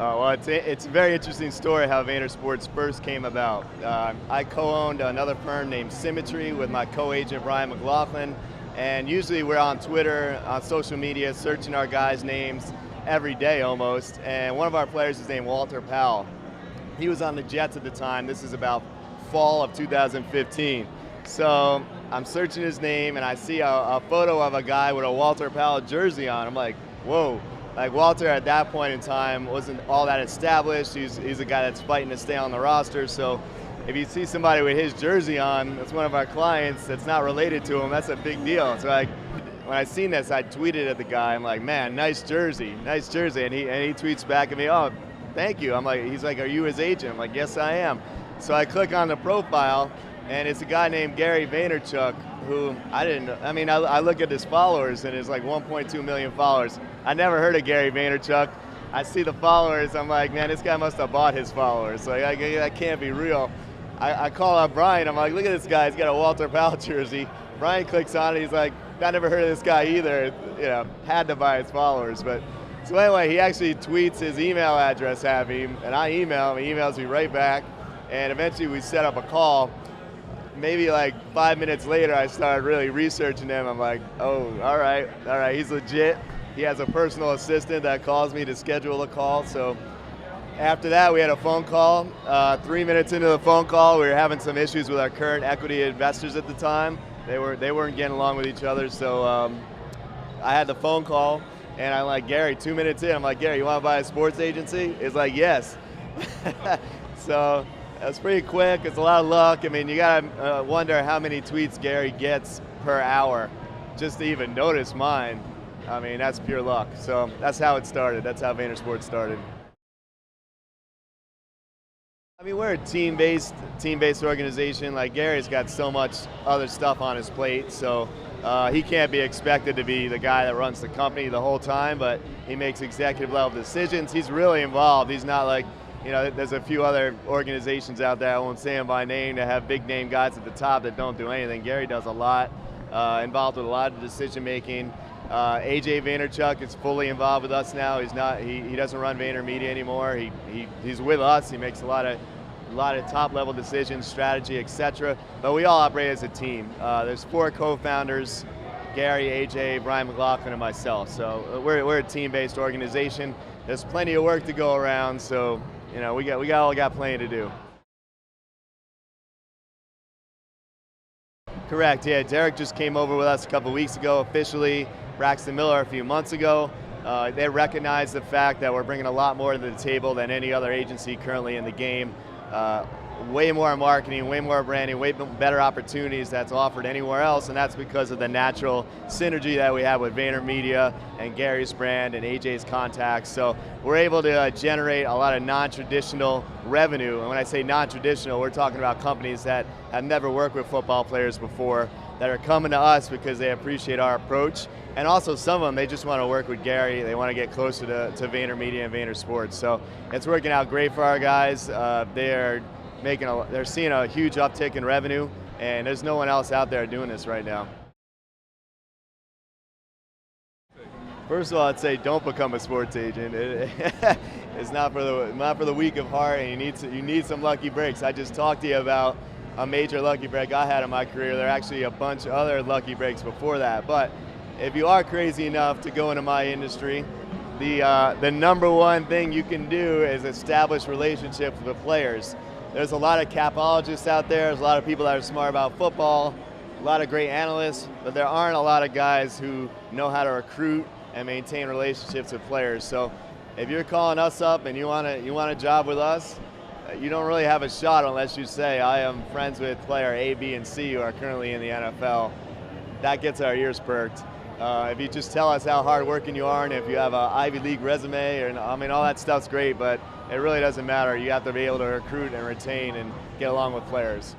Well, it's a very interesting story how Vayner Sports first came about. I co-owned another firm named Symmetry with my co-agent Brian McLaughlin, and usually we're on Twitter, on social media, searching our guys' names every day almost, and one of our players is named Walter Powell. He was on the Jets at the time. This is about fall of 2015. So I'm searching his name, and I see a photo of a guy with a Walter Powell jersey on. I'm like, whoa. Like, Walter at that point in time wasn't all that established. He's a guy that's fighting to stay on the roster. So if you see somebody with his jersey on, that's one of our clients that's not related to him, that's a big deal. So when I seen this, I tweeted at the guy. I'm like, man, nice jersey. And he tweets back at me, oh, thank you. He's like, are you his agent? I'm like, yes, I am. So I click on the profile, and it's a guy named Gary Vaynerchuk, who I look at his followers, and it's like 1.2 million followers. I never heard of Gary Vaynerchuk. I see the followers, I'm like, man, this guy must have bought his followers. So that can't be real. I call up Brian, I'm like, look at this guy, he's got a Walter Powell jersey. Brian clicks on it, he's like, I never heard of this guy either. Had to buy his followers. So anyway, he actually tweets his email address at me, and I email him, he emails me right back, and eventually we set up a call. Maybe like 5 minutes later, I started really researching him. I'm like, oh, all right, he's legit. He has a personal assistant that calls me to schedule a call. So after that, we had a phone call. 3 minutes into the phone call, we were having some issues with our current equity investors at the time. They weren't getting along with each other. So I had the phone call, and I'm like, Gary, 2 minutes in, I'm like, Gary, you want to buy a sports agency? It's like, yes. So that's pretty quick. It's a lot of luck. I mean, you gotta wonder how many tweets Gary gets per hour just to even notice mine. I mean, that's pure luck. So that's how it started. That's how Vayner Sports started. I mean, we're a team-based organization. Like, Gary's got so much other stuff on his plate, so he can't be expected to be the guy that runs the company the whole time, but he makes executive level decisions. He's really involved. He's not like, there's a few other organizations out there, I won't say them by name, that have big name guys at the top that don't do anything. Gary does a lot, involved with a lot of decision making. AJ Vaynerchuk is fully involved with us now. He doesn't run VaynerMedia anymore. He's with us. He makes a lot of top level decisions, strategy, etc. But we all operate as a team. There's 4 co-founders: Gary, AJ, Brian McLaughlin, and myself. So we're a team-based organization. There's plenty of work to go around. So we all got plenty to do. Correct. Yeah, Dirk just came over with us a couple weeks ago officially. Braxton Miller a few months ago. They recognize the fact that we're bringing a lot more to the table than any other agency currently in the game. Way more marketing, way more branding, way better opportunities that's offered anywhere else, and that's because of the natural synergy that we have with VaynerMedia and Gary's brand and AJ's contacts. So we're able to generate a lot of non-traditional revenue, and when I say non-traditional, we're talking about companies that have never worked with football players before that are coming to us because they appreciate our approach, and also some of them, they just want to work with Gary. They want to get closer to VaynerMedia and Vayner Sports. So it's working out great for our guys. They're seeing a huge uptick in revenue, and there's no one else out there doing this right now. First of all, I'd say don't become a sports agent. It's not for the weak of heart, and you need some lucky breaks. I just talked to you about a major lucky break I had in my career. There are actually a bunch of other lucky breaks before that. But if you are crazy enough to go into my industry, the number one thing you can do is establish relationships with the players. There's a lot of capologists out there. There's a lot of people that are smart about football, a lot of great analysts, but there aren't a lot of guys who know how to recruit and maintain relationships with players. So if you're calling us up and you want a job with us, you don't really have a shot unless you say, I am friends with player A, B, and C who are currently in the NFL. That gets our ears perked. If you just tell us how hardworking you are and if you have an Ivy League resume, all that stuff's great, but it really doesn't matter. You have to be able to recruit and retain and get along with players.